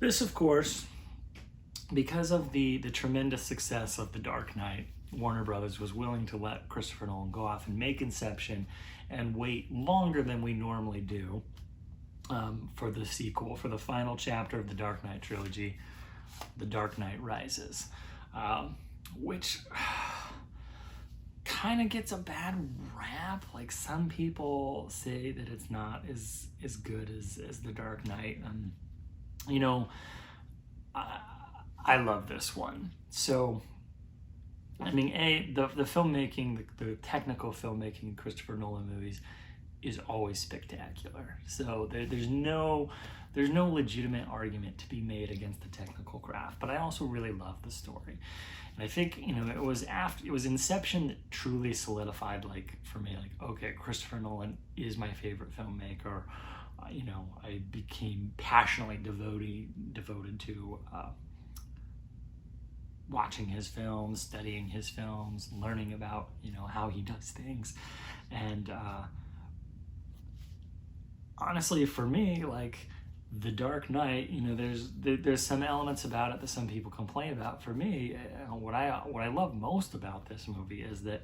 This, of course, because of the tremendous success of The Dark Knight, Warner Brothers was willing to let Christopher Nolan go off and make Inception and wait longer than we normally do for the sequel, for the final chapter of the Dark Knight trilogy, The Dark Knight Rises, which kind of gets a bad rap. Like, some people say that it's not as good as The Dark Knight. You know, I love this one. So, I mean, the filmmaking, the technical filmmaking in Christopher Nolan movies is always spectacular. So there's no legitimate argument to be made against the technical craft. But I also really love the story, and I think it was Inception that truly solidified, like, for me, like, okay, Christopher Nolan is my favorite filmmaker. I became passionately devoted to watching his films, studying his films, learning about how he does things, and honestly, for me, like, The Dark Knight, there's some elements about it that some people complain about. For me, what I love most about this movie is that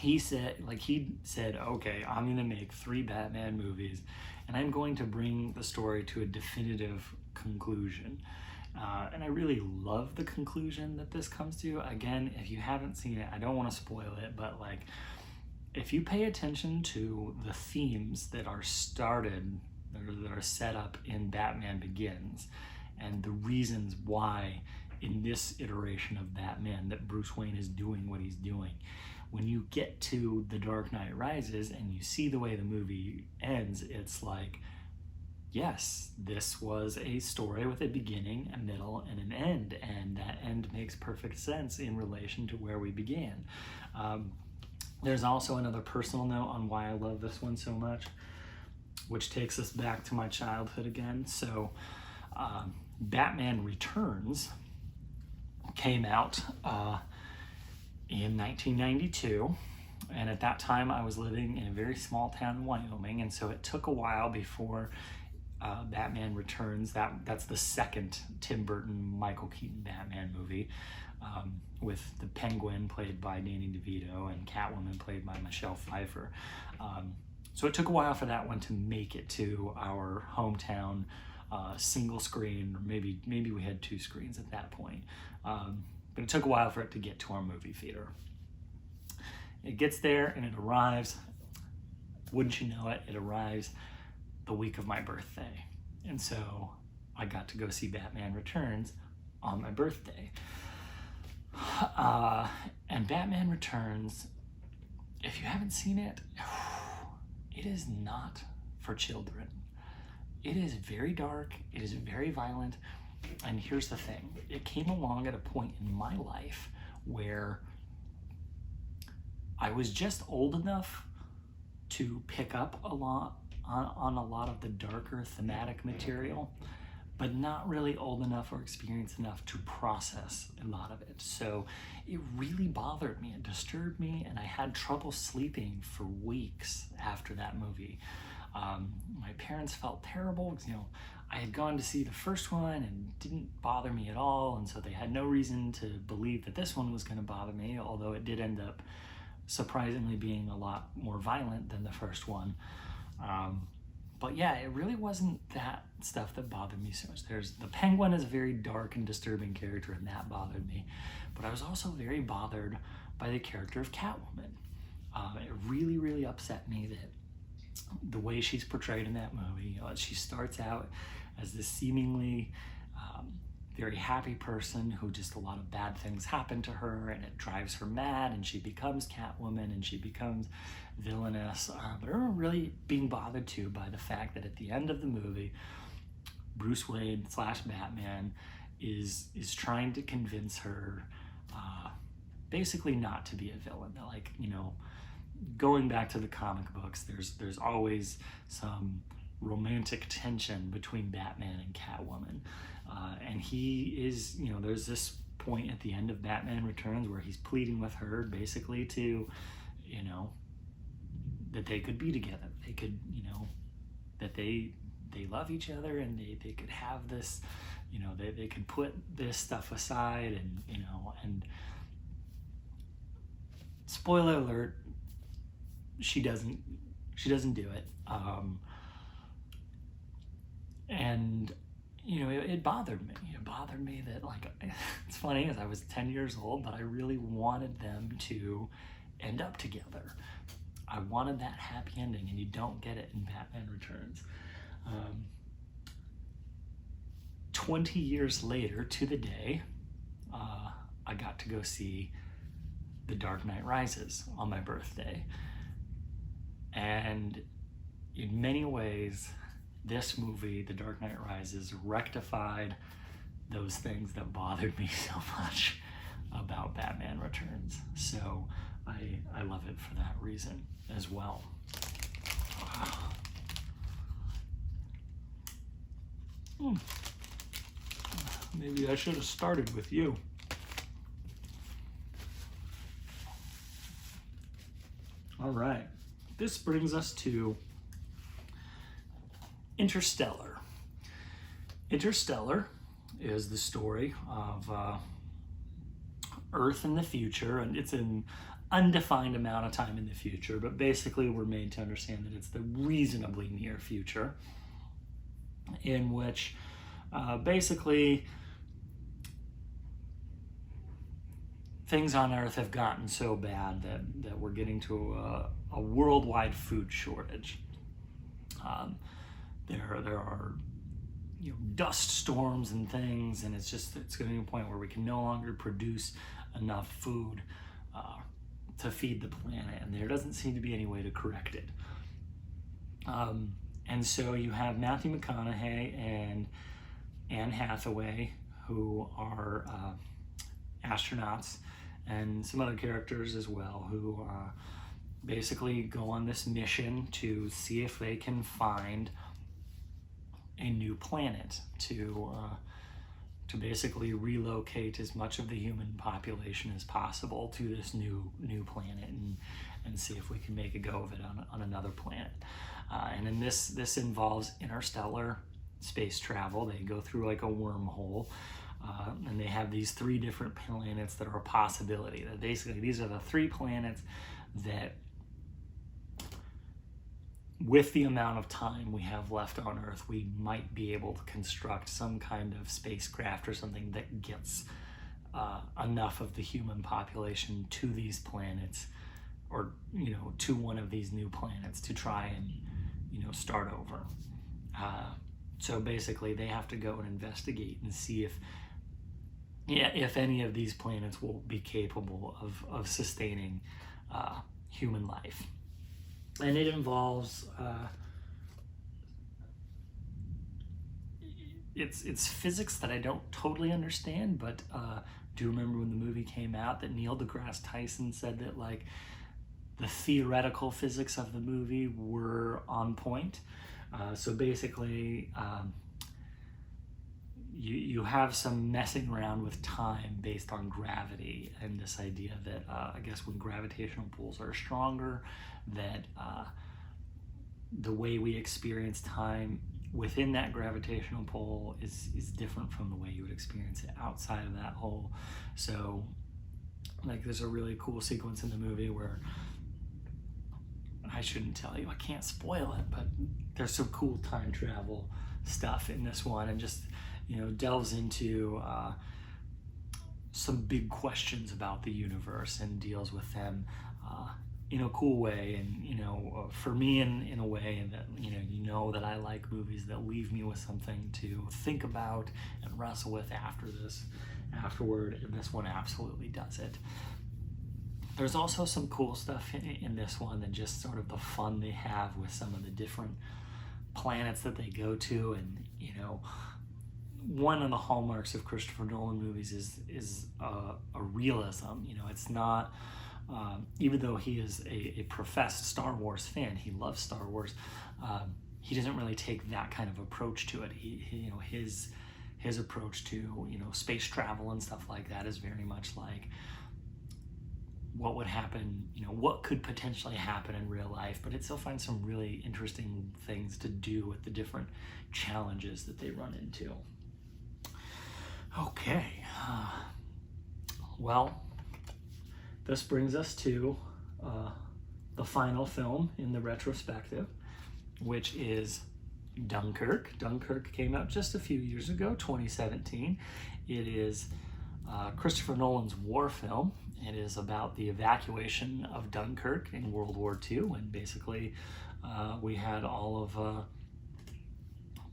he said, okay, I'm going to make 3 Batman movies, and I'm going to bring the story to a definitive conclusion. And I really love the conclusion that this comes to. Again, if you haven't seen it, I don't want to spoil it, but, like, if you pay attention to the themes that are set up in Batman Begins, and the reasons why in this iteration of Batman that Bruce Wayne is doing what he's doing, when you get to The Dark Knight Rises and you see the way the movie ends, it's like, yes, this was a story with a beginning, a middle, and an end, and that end makes perfect sense in relation to where we began. There's also another personal note on why I love this one so much, which takes us back to my childhood again. So, Batman Returns came out in 1992, and at that time I was living in a very small town in Wyoming, and so it took a while before Batman Returns. That's the second Tim Burton, Michael Keaton Batman movie, with the Penguin played by Danny DeVito and Catwoman played by Michelle Pfeiffer. So it took a while for that one to make it to our hometown single screen, or maybe we had 2 screens at that point. But it took a while for it to get to our movie theater. It gets there and it arrives. Wouldn't you know it, it arrives the week of my birthday. And so I got to go see Batman Returns on my birthday. And Batman Returns, if you haven't seen it, it is not for children. It is very dark, it is very violent, and here's the thing. It came along at a point in my life where I was just old enough to pick up a lot on a lot of the darker thematic material, but not really old enough or experienced enough to process a lot of it. So it really bothered me, it disturbed me, and I had trouble sleeping for weeks after that movie. My parents felt terrible because, I had gone to see the first one and it didn't bother me at all, and so they had no reason to believe that this one was going to bother me, although it did end up surprisingly being a lot more violent than the first one. But yeah, it really wasn't that stuff that bothered me so much. The Penguin is a very dark and disturbing character, and that bothered me. But I was also very bothered by the character of Catwoman. It really, really upset me that the way she's portrayed in that movie. She starts out as this seemingly very happy person who just a lot of bad things happen to her, and it drives her mad, and she becomes Catwoman, and she becomes villainous. But I remember really being bothered too by the fact that at the end of the movie, Bruce Wayne / Batman is trying to convince her basically not to be a villain. Like, going back to the comic books, there's always some romantic tension between Batman and Catwoman. And he is, there's this point at the end of Batman Returns where he's pleading with her basically to, that they could be together. They could, that they they love each other, and they could have this, you know, they could put this stuff aside, and, you know, and spoiler alert, she doesn't do it. And, you know, it bothered me. It bothered me that, like, it's funny, as I was 10 years old, but I really wanted them to end up together. I wanted that happy ending, and you don't get it in Batman Returns. 20 years later, to the day, I got to go see The Dark Knight Rises on my birthday. And in many ways, this movie, The Dark Knight Rises, rectified those things that bothered me so much about Batman Returns. So I love it for that reason as well. Maybe I should have started with you. All right. This brings us to Interstellar. Interstellar is the story of Earth in the future, and it's an undefined amount of time in the future, but basically we're made to understand that it's the reasonably near future, in which basically things on Earth have gotten so bad that we're getting to a worldwide food shortage. There are, you know, dust storms and things, and it's getting to a point where we can no longer produce enough food to feed the planet, and there doesn't seem to be any way to correct it. And so you have Matthew McConaughey and Anne Hathaway, who are astronauts, and some other characters as well, who basically go on this mission to see if they can find a new planet to basically relocate as much of the human population as possible to this new planet, and see if we can make a go of it on another planet. And then this involves interstellar space travel. They go through like a wormhole, and they have these 3 different planets that are a possibility. That basically these are the 3 planets that, with the amount of time we have left on Earth, we might be able to construct some kind of spacecraft or something that gets enough of the human population to these planets, or, you know, to one of these new planets, to try and, you know, start over. So basically they have to go and investigate and see if any of these planets will be capable of sustaining human life. And it involves it's physics that I don't totally understand, but do you remember when the movie came out that Neil deGrasse Tyson said that, like, the theoretical physics of the movie were on point? So basically, you have some messing around with time based on gravity, and this idea that I guess when gravitational pulls are stronger, that the way we experience time within that gravitational pull is different from the way you would experience it outside of that hole. So, like, there's a really cool sequence in the movie where, I shouldn't tell you, I can't spoil it, but there's some cool time travel stuff in this one, and just, you know, delves into some big questions about the universe and deals with them in a cool way, and, you know, for me in a way that, you know that I like movies that leave me with something to think about and wrestle with afterward, and this one absolutely does it. There's also some cool stuff in this one, and just sort of the fun they have with some of the different planets that they go to. And, you know, one of the hallmarks of Christopher Nolan movies is a realism. You know, it's not, even though he is a professed Star Wars fan, he loves Star Wars, he doesn't really take that kind of approach to it. He you know, his approach to, you know, space travel and stuff like that is very much like, what would happen, what could potentially happen in real life, but it still finds some really interesting things to do with the different challenges that they run into. Okay, well, this brings us to the final film in the retrospective, which is Dunkirk. Dunkirk came out just a few years ago, 2017. It is Christopher Nolan's war film. It is about the evacuation of Dunkirk in World War II, and basically we had all of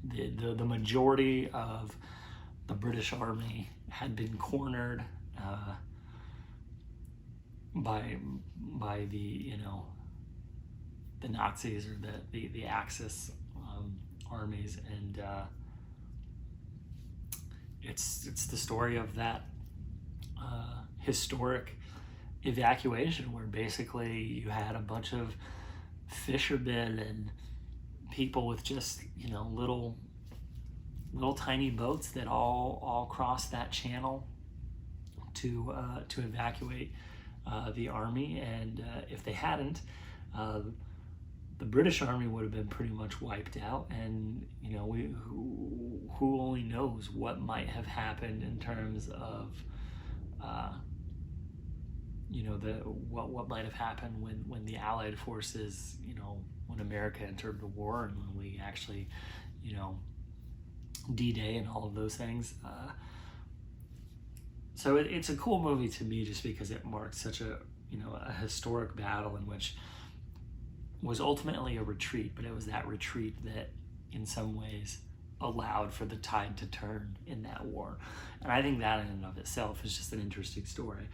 the majority of the British Army had been cornered by the the Nazis, or the Axis armies, and it's the story of that historic evacuation, where basically you had a bunch of fishermen and people with just little tiny boats that all crossed that channel to evacuate the army, and if they hadn't, the British army would have been pretty much wiped out, and who only knows what might have happened in terms of what might have happened when the Allied forces, when America entered the war, and when we actually, D-Day and all of those things. So it's a cool movie to me, just because it marked such a historic battle, in which was ultimately a retreat, but it was that retreat that in some ways allowed for the tide to turn in that war. And I think that in and of itself is just an interesting story.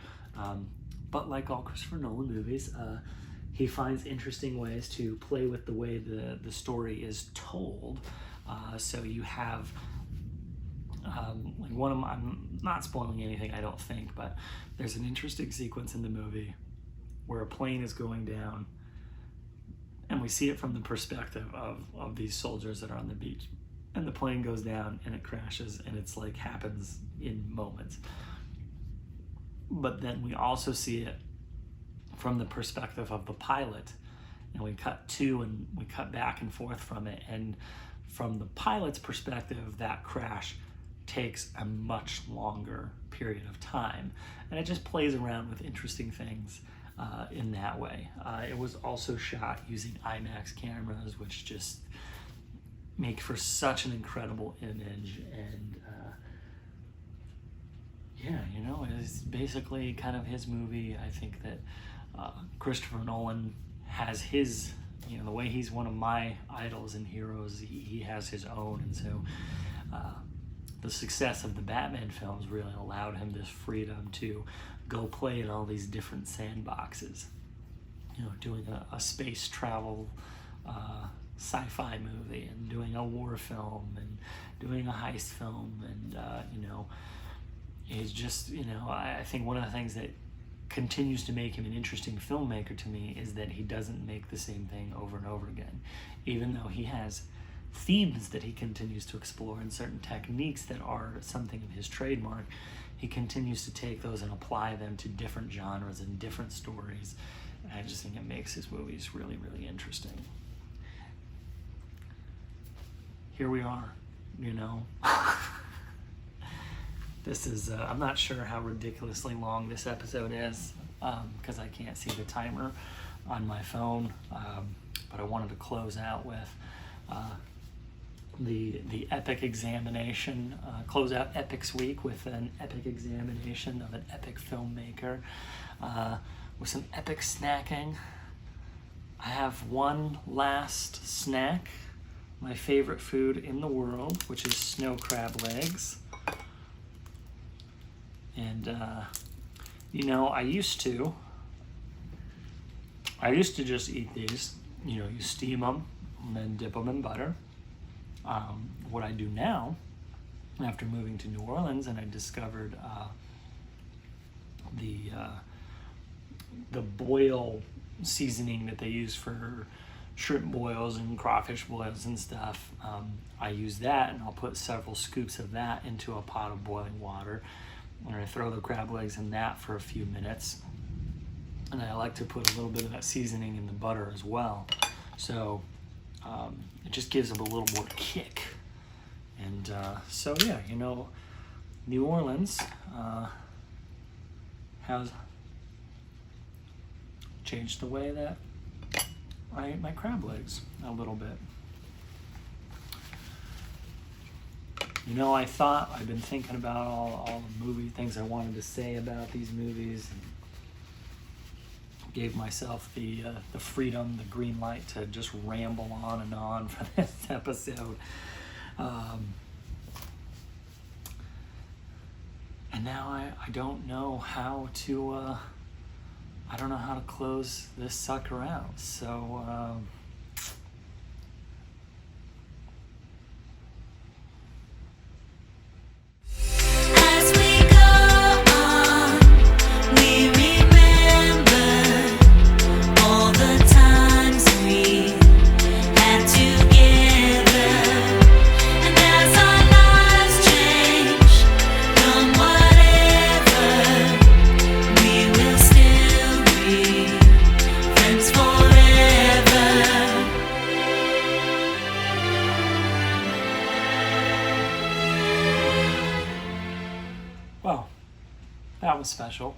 But like all Christopher Nolan movies, he finds interesting ways to play with the way the story is told. So you have like one of my, I'm not spoiling anything, I don't think, but there's an interesting sequence in the movie where a plane is going down, and we see it from the perspective of these soldiers that are on the beach, and the plane goes down and it crashes, and it's like happens in moments. But then we also see it from the perspective of the pilot, and we cut to and we cut back and forth from it, and from the pilot's perspective, that crash takes a much longer period of time, and it just plays around with interesting things in that way. It was also shot using IMAX cameras, which just make for such an incredible image, and it's basically kind of his movie. I think that Christopher Nolan has his, the way he's one of my idols and heroes, he has his own, and so the success of the Batman films really allowed him this freedom to go play in all these different sandboxes, doing a space travel sci-fi movie, and doing a war film, and doing a heist film, and he's just, I think one of the things that continues to make him an interesting filmmaker to me is that he doesn't make the same thing over and over again, even though he has themes that he continues to explore and certain techniques that are something of his trademark. He continues to take those and apply them to different genres and different stories, and I just think it makes his movies really, really interesting. Here we are, This is, I'm not sure how ridiculously long this episode is, because I can't see the timer on my phone, but I wanted to close out with the epic examination, close out Epics Week with an epic examination of an epic filmmaker, with some epic snacking. I have one last snack, my favorite food in the world, which is snow crab legs. And I used to just eat these. You steam them and then dip them in butter. What I do now, after moving to New Orleans, and I discovered the boil seasoning that they use for shrimp boils and crawfish boils and stuff. I use that, and I'll put several scoops of that into a pot of boiling water, and I throw the crab legs in that for a few minutes, and I like to put a little bit of that seasoning in the butter as well. So it just gives them a little more kick. And so yeah, you know, New Orleans has changed the way that I eat my crab legs a little bit. You know, I've been thinking about all the movie things I wanted to say about these movies, and gave myself the freedom, the green light to just ramble on and on for this episode. And now I don't know how to close this sucker out. So as we go on, we remember all the times we had together, and as our lives change from whatever, we will still be friends forever. well, that was special.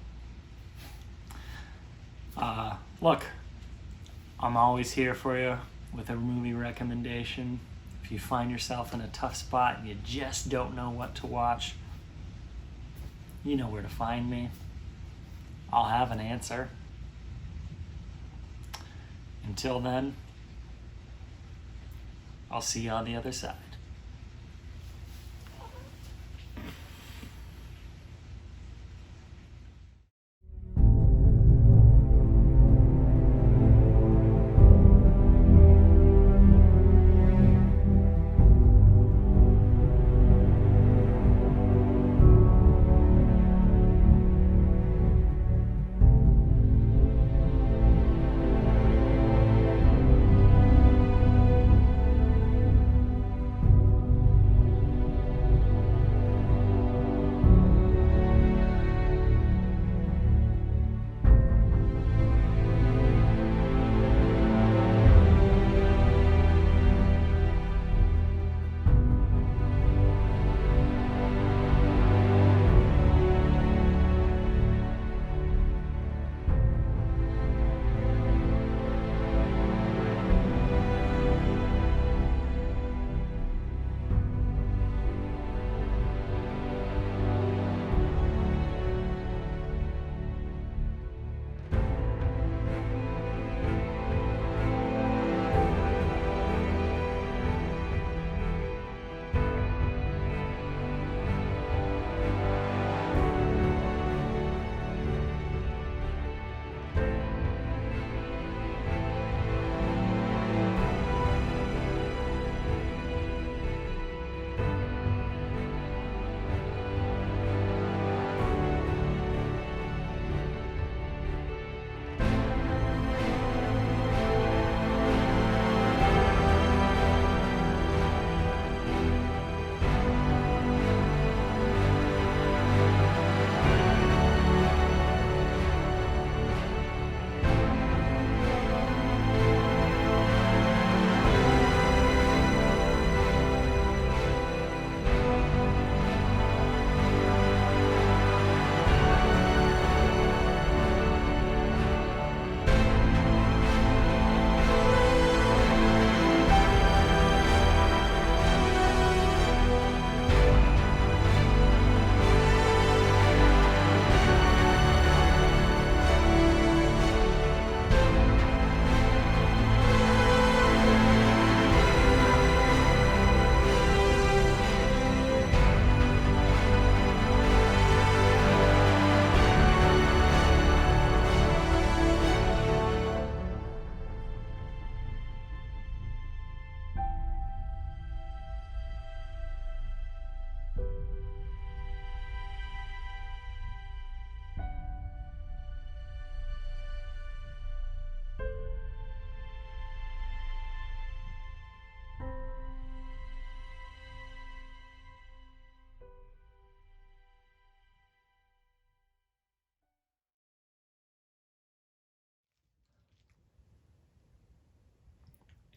Look, I'm always here for you with a movie recommendation. If you find yourself in a tough spot and you just don't know what to watch, you know where to find me. I'll have an answer. Until then, I'll see you on the other side.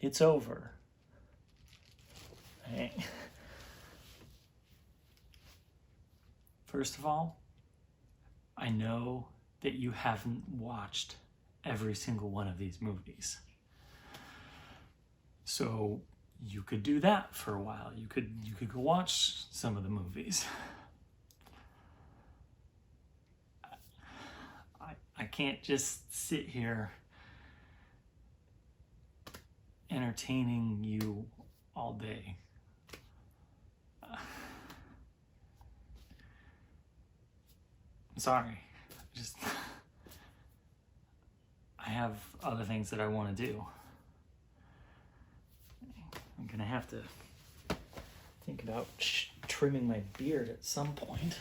It's over. Hey. First of all, I know that you haven't watched every single one of these movies. So you could do that for a while. You could go watch some of the movies. I can't just sit here entertaining you all day. I'm sorry. I have other things that I want to do. I'm gonna have to think about trimming my beard at some point.